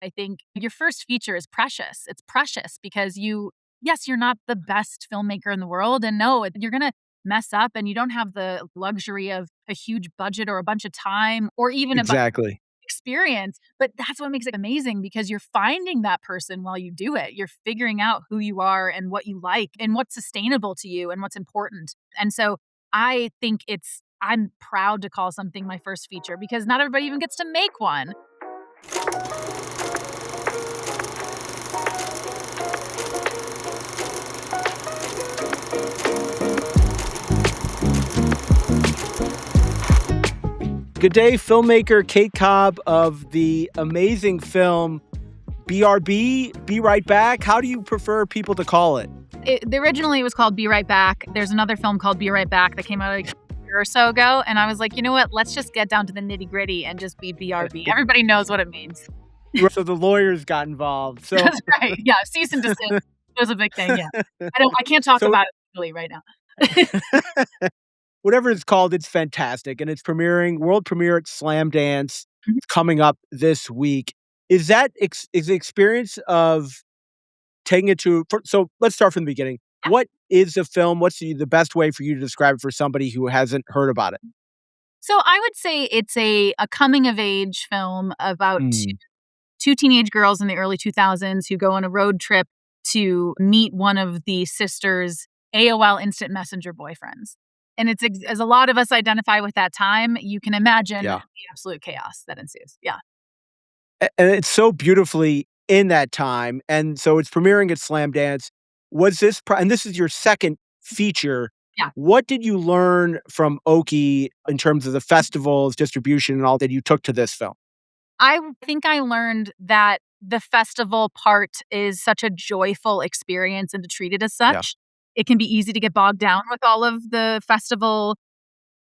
I think your first feature is precious. It's precious because yes, you're not the best filmmaker in the world. And no, you're going to mess up and you don't have the luxury of a huge budget or a bunch of time or even a Exactly. experience. But that's what makes it amazing because you're finding that person while you do it. You're figuring out who you are and what you like and what's sustainable to you and what's important. And so I think I'm proud to call something my first feature because not everybody even gets to make one. Good day, filmmaker Kate Cobb of the amazing film BRB, Be Right Back. How do you prefer people to call it? Originally, it was called Be Right Back. There's another film called Be Right Back that came out like a year or so ago. And I was like, you know what? Let's just get down to the nitty gritty and just be BRB. Everybody knows what it means. So the lawyers got involved. So That's right. Yeah. Cease and desist was a big thing. Yeah. I can't talk about it really right now. Whatever it's called, it's fantastic. And it's world premiere at Slamdance. It's coming up this week. Is that is the experience of taking it so let's start from the beginning. Yeah. What is the film? What's the best way for you to describe it for somebody who hasn't heard about it? So I would say it's a coming of age film about two teenage girls in the early 2000s who go on a road trip to meet one of the sister's AOL Instant Messenger boyfriends. And it's as a lot of us identify with that time, you can imagine the absolute chaos that ensues. Yeah. And it's so beautifully in that time. And so it's premiering at Slamdance. And this is your second feature. Yeah. What did you learn from OKIE in terms of the festivals, distribution, and all that you took to this film? I think I learned that the festival part is such a joyful experience and to treat it as such. Yeah. It can be easy to get bogged down with all of the festival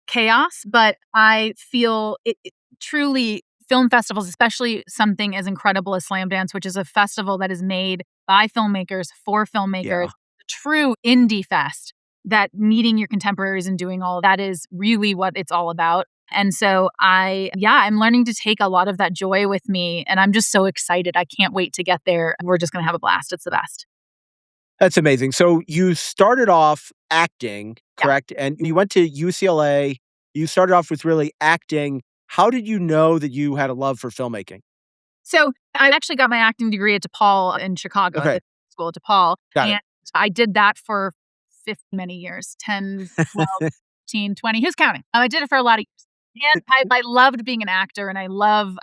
chaos, but I feel it truly film festivals, especially something as incredible as Slamdance, which is a festival that is made by filmmakers for filmmakers, a true indie fest that meeting your contemporaries and doing all of that is really what it's all about. And so I'm learning to take a lot of that joy with me. And I'm just so excited. I can't wait to get there. We're just going to have a blast. It's the best. That's amazing. So you started off acting, correct? Yeah. And you went to UCLA. You started off with really acting. How did you know that you had a love for filmmaking? So I actually got my acting degree at DePaul in Chicago, at the school at DePaul. And I did that for many years, 10, 12, 15, 20. Who's counting? I did it for a lot of years. And I loved being an actor and I love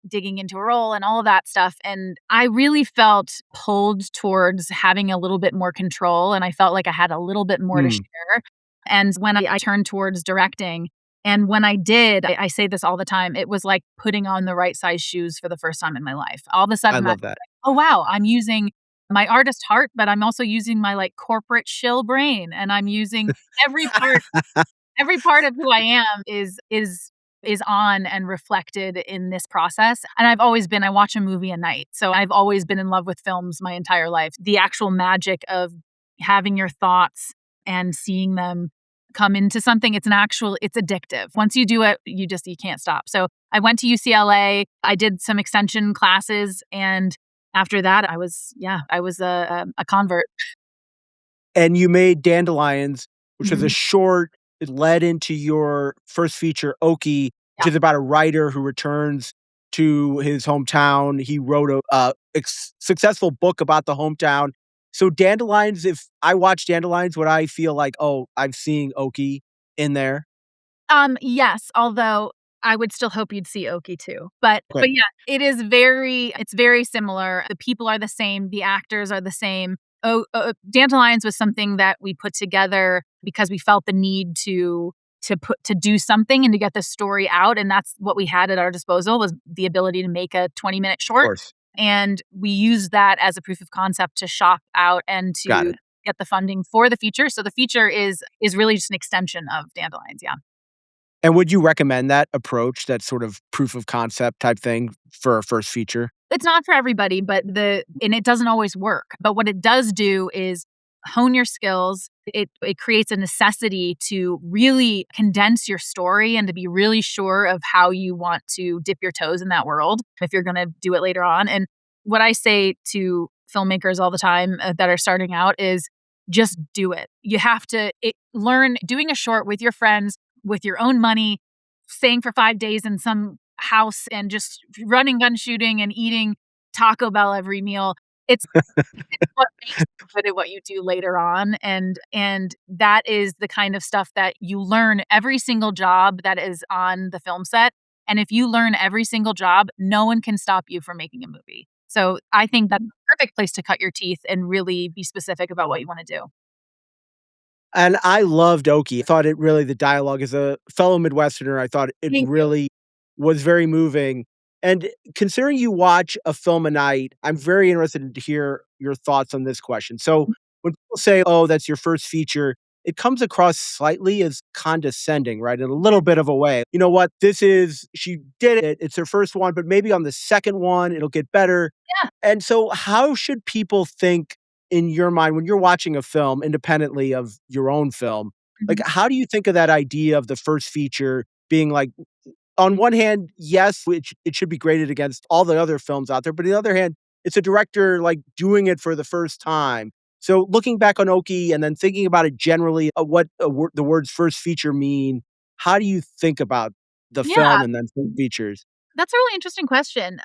digging into a role and all of that stuff. And I really felt pulled towards having a little bit more control. And I felt like I had a little bit more to share. And when I turned towards directing, and when I did, I say this all the time, it was like putting on the right size shoes for the first time in my life. All of a sudden, I love that. Like, oh, wow, I'm using my artist heart, but I'm also using my like corporate shill brain. And I'm using every part. Every part of who I am is on and reflected in this process. And I watch a movie a night. So I've always been in love with films my entire life. The actual magic of having your thoughts and seeing them come into something, it's addictive. Once you do it, you can't stop. So I went to UCLA, I did some extension classes. And after that, I was a convert. And you made Dandelions, which was a short. It led into your first feature, OKIE, which is about a writer who returns to his hometown. He wrote a successful book about the hometown. So Dandelions, if I watch Dandelions, would I feel like, oh, I'm seeing OKIE in there? Yes, although I would still hope you'd see OKIE too. But yeah, it's very similar. The people are the same. The actors are the same. Dandelions was something that we put together because we felt the need to do something and to get the story out. And that's what we had at our disposal was the ability to make a 20-minute short. Of course. And we used that as a proof of concept to shop out and to get the funding for the feature. So the feature is really just an extension of Dandelions. Yeah. And would you recommend that approach, that sort of proof of concept type thing for a first feature? It's not for everybody, and it doesn't always work. But what it does do is hone your skills. It creates a necessity to really condense your story and to be really sure of how you want to dip your toes in that world if you're going to do it later on. And what I say to filmmakers all the time that are starting out is just do it. You have to learn doing a short with your friends, with your own money, staying for 5 days in some house and just running gun shooting and eating Taco Bell every meal. It's what makes you good at what you do later on, and that is the kind of stuff that you learn every single job that is on the film set, and if you learn every single job, no one can stop you from making a movie. So, I think that's the perfect place to cut your teeth and really be specific about what you wanna do. And I loved Oki. I thought it really the dialogue as a fellow Midwesterner, I thought it Thank you. really was very moving. And considering you watch a film a night, I'm very interested to hear your thoughts on this question. So when people say, "Oh, that's your first feature," it comes across slightly as condescending, right? In a little bit of a way. You know what? This is she did it. It's her first one, but maybe on the second one it'll get better. Yeah. And so how should people think in your mind when you're watching a film independently of your own film? Like, Mhm. how do you think of that idea of the first feature being like, on one hand, yes, which it should be graded against all the other films out there, but on the other hand, it's a director like doing it for the first time. So looking back on Oki and then thinking about it generally, what the words first feature mean, how do you think about the film Yeah, and then features? that's a really interesting question.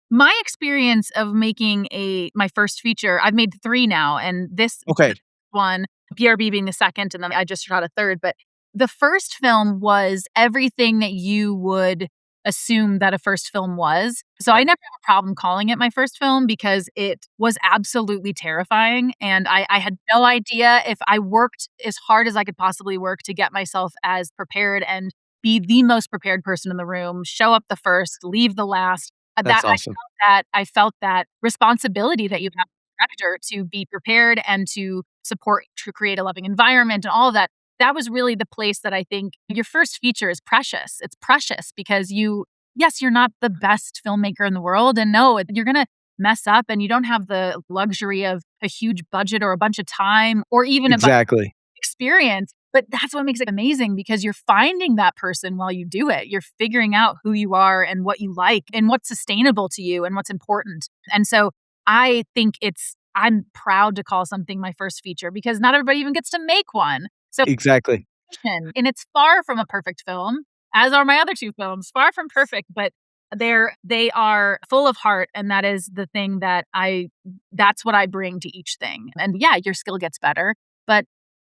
My experience of making my first feature, I've made 3 now, and this Okay. one, BRB being the second, and then I just shot a third, but the first film was everything that you would assume that a first film was. So I Right. never have a problem calling it my first film because it was absolutely terrifying, and I had no idea if I worked as hard as I could possibly work to get myself as prepared and be the most prepared person in the room, show up the first, leave the last. That's awesome. I felt that responsibility that you have as a director to be prepared and to support to create a loving environment and all of that. That was really the place that I think your first feature is precious. It's precious because yes, you're not the best filmmaker in the world. And no, you're going to mess up and you don't have the luxury of a huge budget or a bunch of time or even a bunch Exactly. experience, but that's what makes it amazing because you're finding that person while you do it. You're figuring out who you are and what you like and what's sustainable to you and what's important. And so I think I'm proud to call something my first feature because not everybody even gets to make one. So, Exactly. and it's far from a perfect film, as are my other 2 films, far from perfect, but they are full of heart, and that is the thing that's what I bring to each thing. And yeah, your skill gets better, but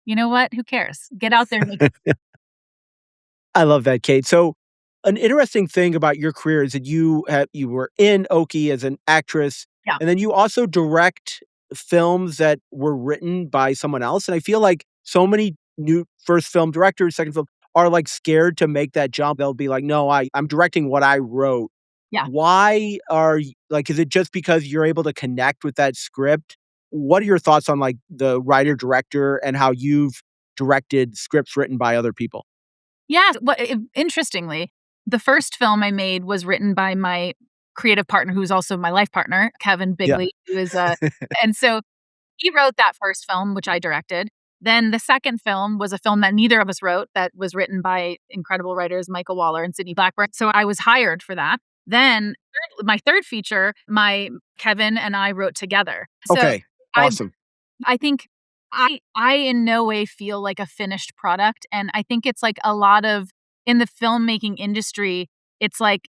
you know what? Who cares? Get out there and make I love that, Kate. So, an interesting thing about your career is that you were in Oki as an actress, yeah. and then you also direct films that were written by someone else. And I feel like so many new first film directors, second film, are like scared to make that jump. They'll be like, "No, I'm directing what I wrote." Yeah. Why are like? Is it just because you're able to connect with that script? What are your thoughts on like the writer director and how you've directed scripts written by other people? Yeah, interestingly, the first film I made was written by my creative partner, who's also my life partner, Kevin Yeah. Bigley, who is a and so he wrote that first film, which I directed. Then the second film was a film that neither of us wrote that was written by incredible writers Michael Waller and Sydney Blackburn. So I was hired for that. Then my third feature, my Kevin and I wrote together. So Okay, I awesome. I think I in no way feel like a finished product, and I think it's like a lot of in the filmmaking industry, it's like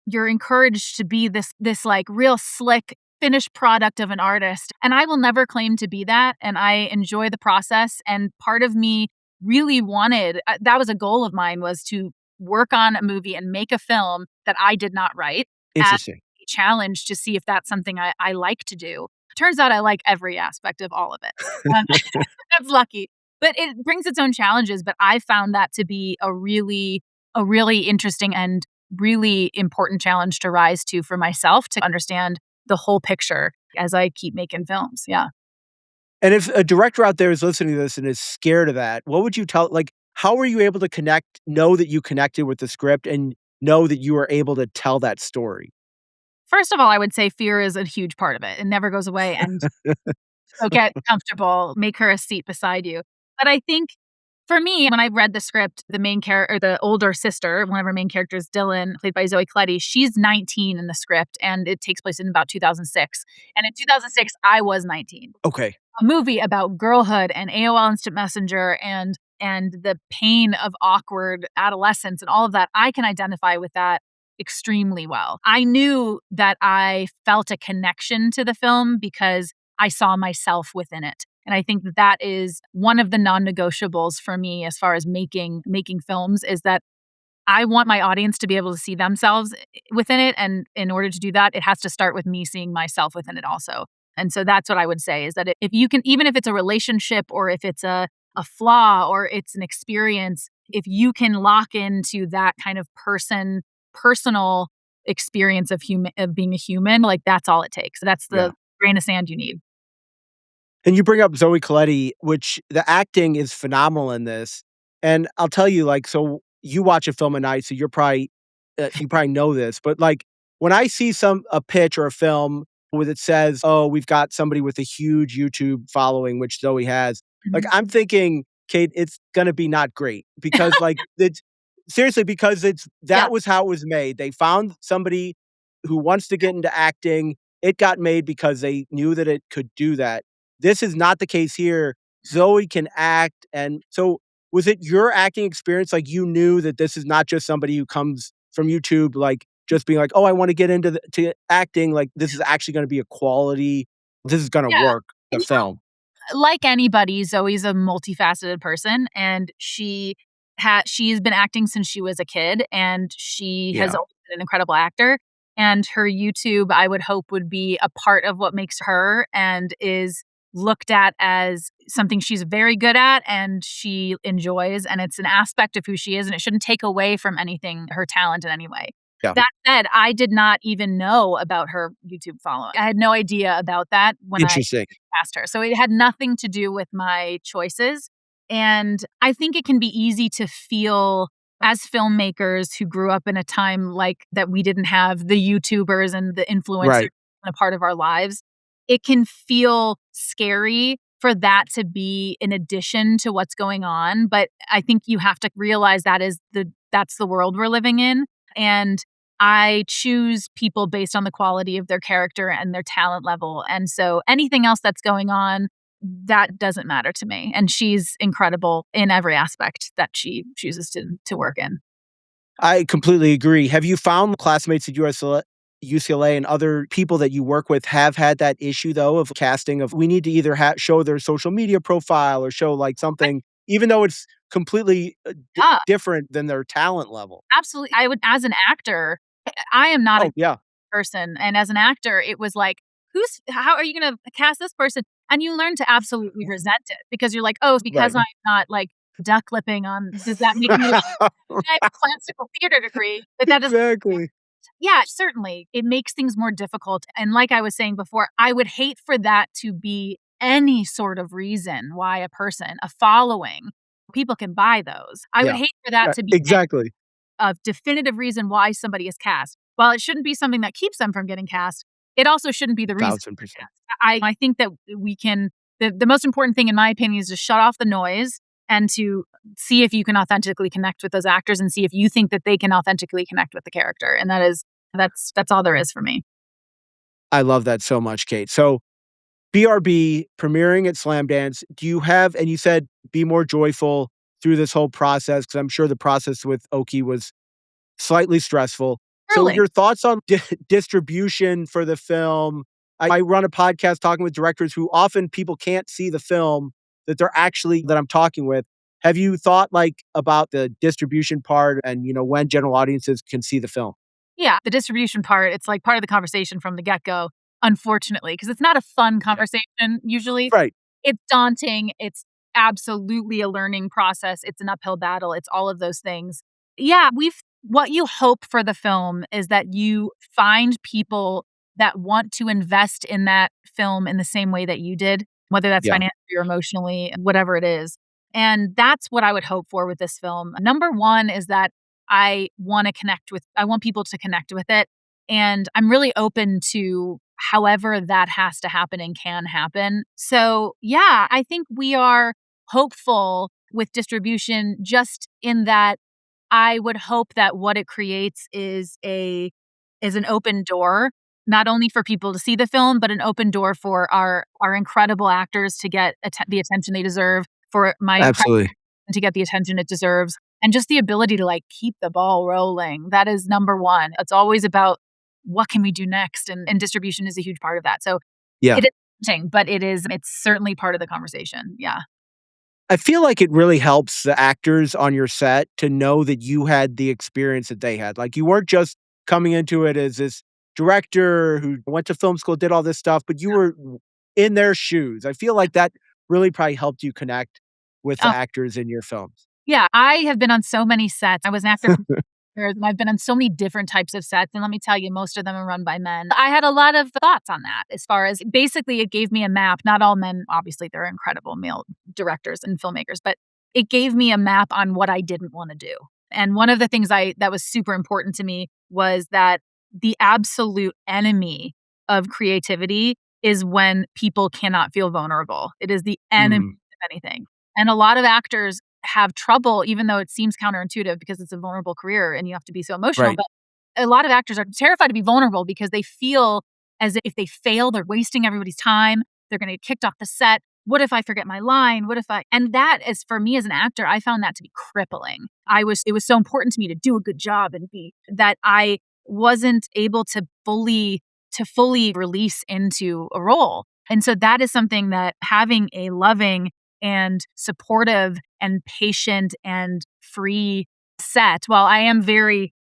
you're encouraged to be this like real slick finished product of an artist, and I will never claim to be that, and I enjoy the process, and part of me really wanted that was a goal of mine was to work on a movie and make a film that I did not write as Interesting. a challenge to see if that's something I like to do. Turns out I like every aspect of all of it. Um, that's lucky. But it brings its own challenges, but I found that to be a really interesting and really important challenge to rise to for myself to understand the whole picture as I keep making films. Yeah. And if a director out there is listening to this and is scared of that, what would you tell like, how were you able to know that you connected with the script and know that you were able to tell that story? First of all, I would say fear is a huge part of it. It never goes away. And So get comfortable, make her a seat beside you. But I think for me, when I read the script, the main character, or the older sister, one of our main characters, Dylan, played by Zoe Coletti, she's 19 in the script, and it takes place in about 2006. And in 2006, I was 19. Okay. A movie about girlhood and AOL Instant Messenger and the pain of awkward adolescence and all of that, I can identify with that extremely well. I knew that I felt a connection to the film because I saw myself within it. And I think that that is one of the non-negotiables for me as far as making films, is that I want my audience to be able to see themselves within it. And in order to do that, it has to start with me seeing myself within it also. And so that's what I would say, is that if you can, even if it's a relationship or if it's a flaw or it's an experience, if you can lock into that kind of personal experience of being a human, like that's all it takes. That's Yeah. the grain of sand you need. And you bring up Zoe Coletti, which the acting is phenomenal in this. And I'll tell you, like, so you watch a film a night, so you probably know this, but like when I see a pitch or a film where it says, "Oh, we've got somebody with a huge YouTube following," which Zoe has, like Mhm. I'm thinking, Kate, it's gonna be not great because like it's seriously because Yeah. that was how it was made. They found somebody who wants to get into acting. It got made because they knew that it could do that. This is not the case here. Zoe can act, and so was it your acting experience, like, you knew that this is not just somebody who comes from YouTube, like, just being like, "Oh, I wanna get into to acting," like, this is actually gonna be a quality this is gonna Yeah. work, the And film. like anybody, Zoe's a multifaceted person, and she's been acting since she was a kid, and she has Yeah, always been an incredible actor. And her YouTube, I would hope, would be a part of what makes her and is looked at as something she's very good at and she enjoys, and it's an aspect of who she is, and it shouldn't take away from anything, her talent in any way. yeah. That said, I did not even know about her YouTube following. I had no idea about that when I Interesting. cast her. So it had nothing to do with my choices. And I think it can be easy to feel, as filmmakers who grew up in a time like that, we didn't have the YouTubers and the influencers Right. a part of our lives. It can feel scary for that to be in addition to what's going on. But I think you have to realize that's the world we're living in. And I choose people based on the quality of their character and their talent level. And so anything else that's going on, that doesn't matter to me. And she's incredible in every aspect that she chooses to work in. I completely agree. Have you found classmates at UCLA and other people that you work with have had that issue though of casting of we need to either show their social media profile or show like something, even though it's completely Yeah, different than their talent level? absolutely. I would, as an actor, I am not a Oh yeah, person. And as an actor, it was like, how are you going to cast this person? And you learn to absolutely resent it because you're like, oh, because right. I'm not like duck lipping on, does that make me I have a classical theater degree, but that doesn't. Exactly. Yeah, certainly. It makes things more difficult. And like I was saying before, I would hate for that to be any sort of reason why a following, people can buy those. I would Yeah. hate for that Yeah, to be exactly. a definitive reason why somebody is cast. While it shouldn't be something that keeps them from getting cast, it also shouldn't be the reason. 1,000%. I think that we can, the most important thing in my opinion is to shut off the noise and to see if you can authentically connect with those actors and see if you think that they can authentically connect with the character. And that's all there is for me. I love that so much, Kate. So BRB premiering at Slamdance, do you have and you said be more joyful through this whole process because I'm sure the process with OKIE was slightly stressful. So Really? your thoughts on distribution for the film? I run a podcast talking with directors who often people can't see the film that I'm talking with. Have you thought like about the distribution part and when general audiences can see the film? Yeah, the distribution part, it's like part of the conversation from the get-go, unfortunately, because it's not a fun Yeah. conversation usually. Right. It's daunting, it's absolutely a learning process, it's an uphill battle, it's all of those things. Yeah, what you hope for the film is that you find people that want to invest in that film in the same way that you did, whether that's Yeah. financially or emotionally, whatever it is. And that's what I would hope for with this film. Number 1 is that I want people to connect with it. And I'm really open to however that has to happen and can happen. So, yeah, I think we are hopeful with distribution just in that I would hope that what it creates is an open door, not only for people to see the film, but an open door for our incredible actors to get the attention they deserve, for my incredible Absolutely. to get the attention it deserves, and just the ability to, like, keep the ball rolling. That is number 1. It's always about what can we do next, and distribution is a huge part of that. So Yeah. it is tempting, but it's certainly part of the conversation. Yeah. I feel like it really helps the actors on your set to know that you had the experience that they had. Like, you weren't just coming into it as this director who went to film school, did all this stuff, but you were in their shoes. I feel like that really probably helped you connect with the Oh, actors in your films. yeah, I have been on so many sets. I was an actor for years, and I've been on so many different types of sets, and let me tell you, most of them are run by men. I had a lot of thoughts on that as far as basically it gave me a map. Not all men, obviously, they're incredible male directors and filmmakers, but it gave me a map on what I didn't wanna do. And one of the things that was super important to me was that the absolute enemy of creativity is when people cannot feel vulnerable. It is the enemy Mm, of anything. And a lot of actors have trouble, even though it seems counterintuitive because it's a vulnerable career and you have to be so emotional. right. But a lot of actors are terrified to be vulnerable because they feel as if they fail, they're wasting everybody's time. They're going to get kicked off the set. What if I forget my line? What if I, and that is for me as an actor, I found that to be crippling. It was so important to me to do a good job and be that I wasn't able to fully release into a role. And so that is something that having a loving and supportive and patient and free set. While I'm very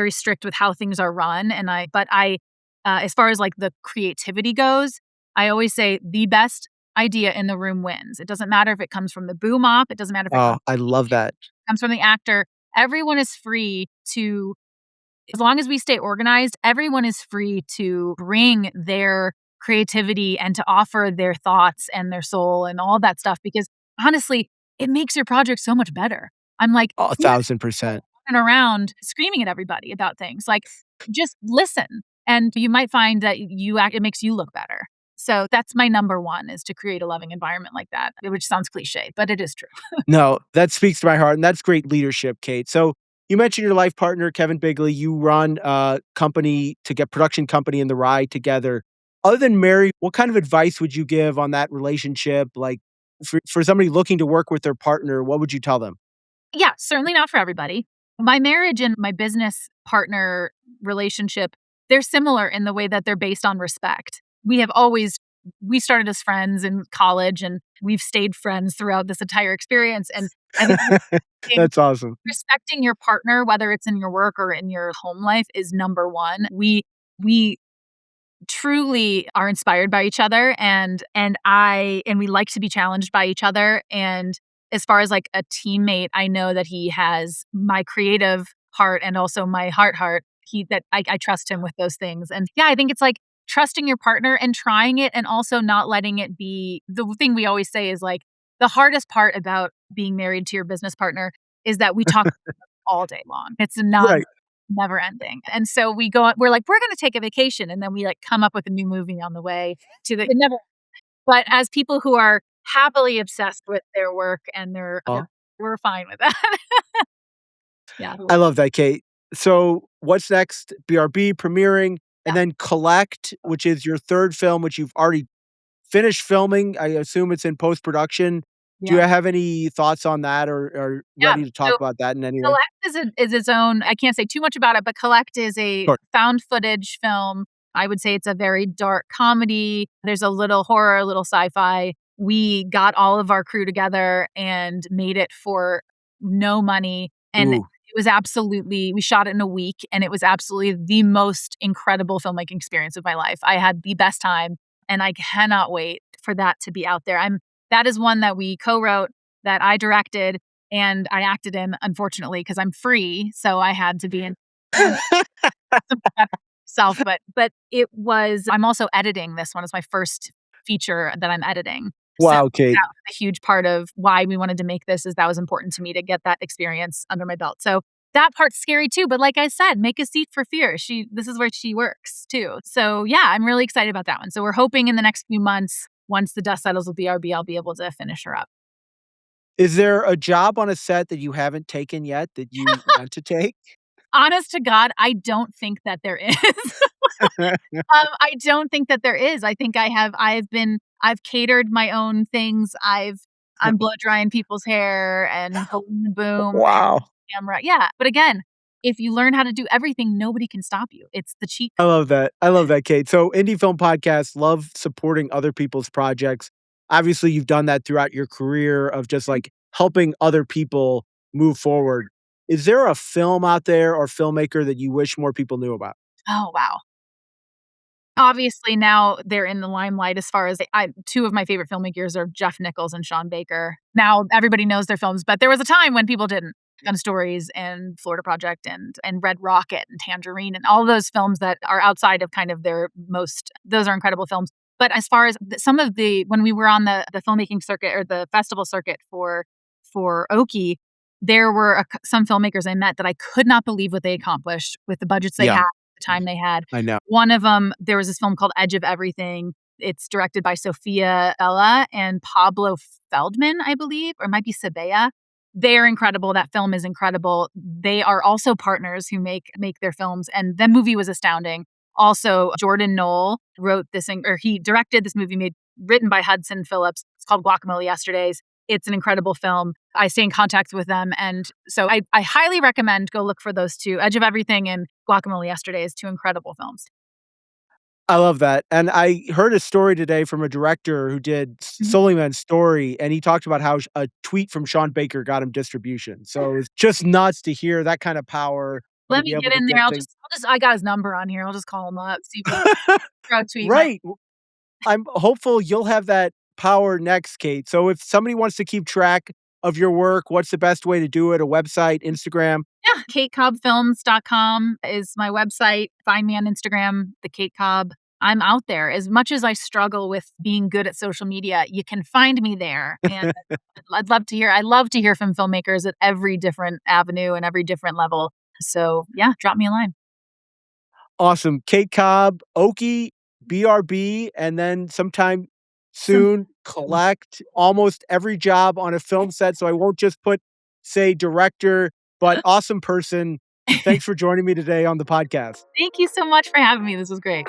strict with how things are run, but I, as far as like the creativity goes, I always say the best idea in the room wins. It doesn't matter if it comes from the boom op. It doesn't matter if it Oh, I love that. comes from the actor. Everyone is free to, as long as we stay organized, everyone is free to bring their creativity and to offer their thoughts and their soul and all that stuff because honestly, it makes your project so much better. I'm like, Oh, who is 1000%. running around screaming at everybody about things? Like, just listen, and you might find that it makes you look better. So that's my number one is to create a loving environment like that, which sounds cliche, but it is true. No, that speaks to my heart, and that's great leadership, Kate. So you mentioned your life partner, Kevin Bigley. You run a company to get production company in the ride together. Other than Mary, what kind of advice would you give on that relationship? Like for somebody looking to work with their partner, what would you tell them? Yeah, certainly not for everybody. My marriage and my business partner relationship, they're similar in the way that they're based on respect. We started as friends in college and we've stayed friends throughout this entire experience. And I think That's awesome. respecting your partner, whether it's in your work or in your home life, is number one. We truly are inspired by each other and we like to be challenged by each other. And as far as like a teammate, I know that he has my creative heart and also my heart. I trust him with those things. And yeah, I think it's like trusting your partner and trying it and also not letting it be the thing we always say is like the hardest part about being married to your business partner is that we talk all day long. It's Right. never ending. And so we're like, we're going to take a vacation. And then we like come up with a new movie on the way it never, but as people who are happily obsessed with their work and we're fine with that. Yeah. I love that, Kate. So what's next? BRB premiering, and Yeah. then Collect, which is your third film, which you've already finished filming. I assume it's in post-production. Do you Yeah. have any thoughts on that or Yeah. ready to talk So about that in any way? Collect is its own. I can't say too much about it, but Collect is a Sure. found footage film. I would say it's a very dark comedy. There's a little horror, a little sci-fi. We got all of our crew together and made it for no money. And Ooh. it was absolutely, we shot it in a week and it was absolutely the most incredible filmmaking experience of my life. I had the best time and I cannot wait for that to be out there. That is one that we co-wrote, that I directed, and I acted in, unfortunately, because I'm free, so I had to be in self, but it was I'm also editing this one. It's my first feature that I'm editing. So Wow, Kate. that was a huge part of why we wanted to make this is that was important to me to get that experience under my belt. So That part's scary too, but like I said, make a seat for fear. This is where she works too. So, yeah, I'm really excited about that one. So we're hoping in the next few months, once the dust settles with BRB, I'll be able to finish her up. Is there a job on a set that you haven't taken yet that you want to take? Honest to God, I don't think that there is. I don't think that there is. I think I've catered my own things. I'm blow drying people's hair and holding the boom and Wow. camera. Yeah, but again, if you learn how to do everything, nobody can stop you. It's the cheat I code. love that. I love that, Kate. So, Indie Film Podcasts love supporting other people's projects. Obviously, you've done that throughout your career of just like helping other people move forward. Is there a film out there or filmmaker that you wish more people knew about? Oh, wow. Obviously, now they're in the limelight as far as two of my favorite filmmakers are Jeff Nichols and Sean Baker. Now everybody knows their films, but there was a time when people didn't. Gun Stories and Florida Project and Red Rocket and Tangerine and all those films that are outside of kind of their most those are incredible films. But as far as some of the when we were on the filmmaking circuit or the festival circuit for OKIE, there were some filmmakers I met that I could not believe what they accomplished with the budgets they Yeah, had, the time they had. I know. One of them, there was this film called Edge of Everything. It's directed by Sofia Bella and Pablo Feldman, I believe, or it might be Sabea. They're incredible. That film is incredible. They are also partners who make their films, and the movie was astounding. Also, Jordan Knoll wrote this, or he directed this movie written by Hudson Phillips. It's called Guacamole Yesterdays. It's an incredible film. I stay in contact with them, and so I highly recommend go look for those two, Edge of Everything and Guacamole Yesterdays, two incredible films. I love that. And I heard a story today from a director who did Mhm. Suleiman's Story, and he talked about how a tweet from Sean Baker got him distribution. So it's just nuts to hear that kind of power and to Let be me able get to in there. get things. I got his number on here. I'll just call him up, see if he throw a tweet my. Right. I'm hopeful you'll have that power next, Kate. So if somebody wants to keep track of your work, what's the best way to do it? A website, Instagram? Yeah, katecobbfilms.com is my website. Find me on Instagram, the Kate Cobb. I'm out there. As much as I struggle with being good at social media, you can find me there. And I love to hear from filmmakers at every different avenue and every different level. So yeah, drop me a line. Awesome. Kate Cobb, Okie, BRB, and then sometime Some soon collect almost every job on a film set. So I won't just put, say, director, but awesome person. Thanks for joining me today on the podcast. Thank you so much for having me. This was great.